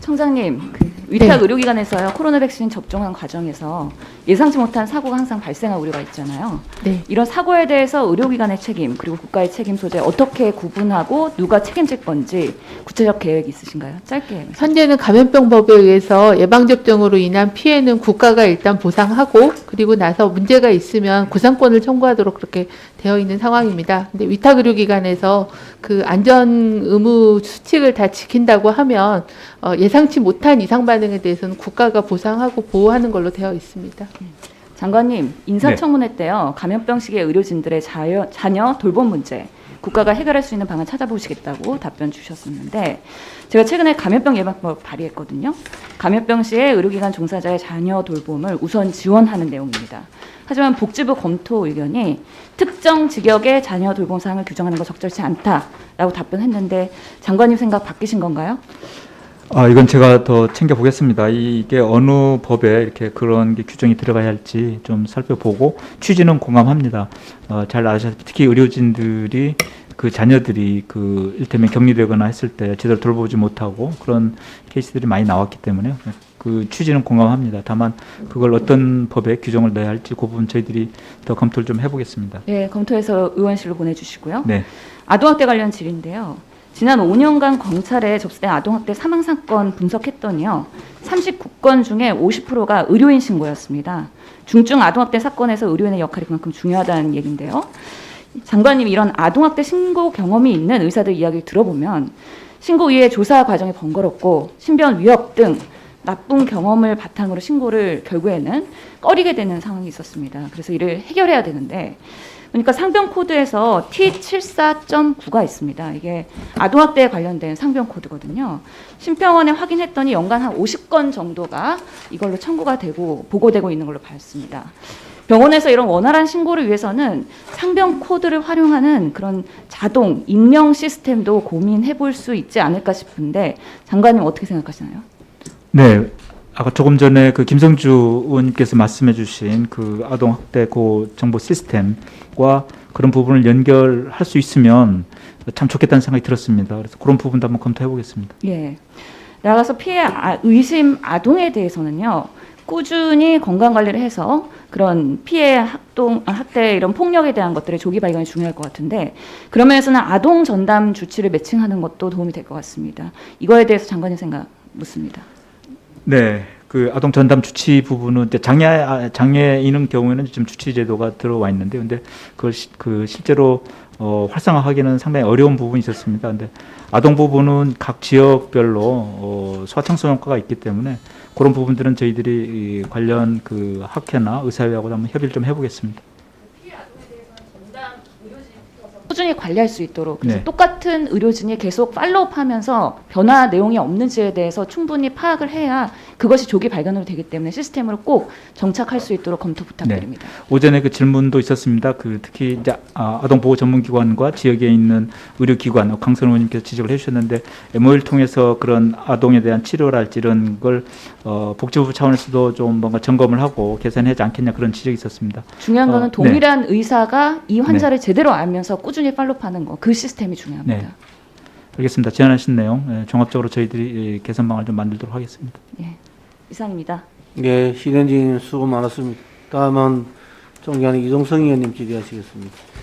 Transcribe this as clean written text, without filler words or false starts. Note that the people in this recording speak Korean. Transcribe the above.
청장님, 위탁 의료기관에서요 코로나 백신 접종한 과정에서 예상치 못한 사고가 항상 발생할 우려가 있잖아요. 네. 이런 사고에 대해서 의료기관의 책임 그리고 국가의 책임 소재 어떻게 구분하고 누가 책임질 건지 구체적 계획 있으신가요? 짧게. 현재는 감염병법에 의해서 예방접종으로 인한 피해는 국가가 일단 보상하고 그리고 나서 문제가 있으면 구상권을 청구하도록 그렇게 되어 있는 상황입니다. 근데 위탁의료기관에서 그 안전 의무 수칙을 다 지킨다고 하면 예상치 못한 이상 반응에 대해서는 국가가 보상하고 보호하는 걸로 되어 있습니다. 장관님, 인사청문회 때요 감염병 시기의 의료진들의 자녀 돌봄 문제 국가가 해결할 수 있는 방안 찾아보시겠다고 답변 주셨었는데 제가 최근에 감염병 예방법 발의했거든요. 감염병 시에 의료기관 종사자의 자녀 돌봄을 우선 지원하는 내용입니다. 하지만 복지부 검토 의견이 특정 직역의 자녀 돌봄 사항을 규정하는 거 적절치 않다라고 답변했는데 장관님 생각 바뀌신 건가요? 이건 제가 더 챙겨보겠습니다. 이게 어느 법에 이렇게 그런 게 규정이 들어가야 할지 좀 살펴보고 취지는 공감합니다. 잘 아시다시피 특히 의료진들이 그 자녀들이 그 일테면 격리되거나 했을 때 제대로 돌보지 못하고 그런 케이스들이 많이 나왔기 때문에 그 취지는 공감합니다. 다만 그걸 어떤 법에 규정을 넣어야 할지 그 부분 저희들이 더 검토를 좀 해보겠습니다. 네, 검토해서 의원실로 보내주시고요. 네. 아동학대 관련 질의인데요. 지난 5년간 검찰에 접수된 아동학대 사망사건 분석했더니요. 39건 중에 50%가 의료인 신고였습니다. 중증 아동학대 사건에서 의료인의 역할이 그만큼 중요하다는 얘기인데요. 장관님 이런 아동학대 신고 경험이 있는 의사들 이야기를 들어보면 신고 이후에 조사 과정이 번거롭고 신변 위협 등 나쁜 경험을 바탕으로 신고를 결국에는 꺼리게 되는 상황이 있었습니다. 그래서 이를 해결해야 되는데 그러니까 상병 코드에서 T74.9가 있습니다. 이게 아동학대에 관련된 상병 코드거든요. 심평원에 확인했더니 연간 한 50건 정도가 이걸로 청구가 되고 보고되고 있는 걸로 봤습니다. 병원에서 이런 원활한 신고를 위해서는 상병 코드를 활용하는 그런 자동 임명 시스템도 고민해 볼 수 있지 않을까 싶은데 장관님 어떻게 생각하시나요? 네. 아까 조금 전에 그 김성주 의원님께서 말씀해 주신 그 아동학대 그 정보 시스템과 그런 부분을 연결할 수 있으면 참 좋겠다는 생각이 들었습니다. 그래서 그런 부분도 한번 검토해 보겠습니다. 예. 나가서 피해 의심 아동에 대해서는요. 꾸준히 건강 관리를 해서 그런 피해 학대 이런 폭력에 대한 것들의 조기 발견이 중요할 것 같은데 그런 면에서는 아동 전담 주치를 매칭하는 것도 도움이 될 것 같습니다. 이거에 대해서 장관님 생각 묻습니다. 네, 그 아동 전담 주치 부분은 이제 장애인의 경우에는 지금 주치 제도가 들어와 있는데, 근데 그걸 실제로 활성화하기는 상당히 어려운 부분이 있었습니다. 근데 아동 부분은 각 지역별로 소아청소년과가 있기 때문에 그런 부분들은 저희들이 관련 그 학회나 의사회하고 한번 협의를 좀 해보겠습니다. 꾸준히 관리할 수 있도록 그래서 네. 똑같은 의료진이 계속 팔로우하면서 변화 내용이 없는지에 대해서 충분히 파악을 해야 그것이 조기 발견으로 되기 때문에 시스템으로 꼭 정착할 수 있도록 검토 부탁드립니다. 네. 오전에 그 질문도 있었습니다. 그 특히 이제 아동보호 전문기관과 지역에 있는 의료기관 강선 의원님께서 지적을 해주셨는데 MOU를 통해서 그런 아동에 대한 치료랄지 이런 걸 복지부 차원에서도 좀 뭔가 점검을 하고 개선하지 않겠냐 그런 지적이 있었습니다. 중요한 거는 동일한 의사가 이 환자를 네. 제대로 알면서 꾸준히 팔로우하는 거, 그 시스템이 중요합니다. 네. 알겠습니다. 제안하신 내용 종합적으로 저희들이 개선 방안을 좀 만들도록 하겠습니다. 예, 이상입니다. 네, 신현진 수고 많았습니다. 다음은 존경하는 이동성 의원님 질의하시겠습니다.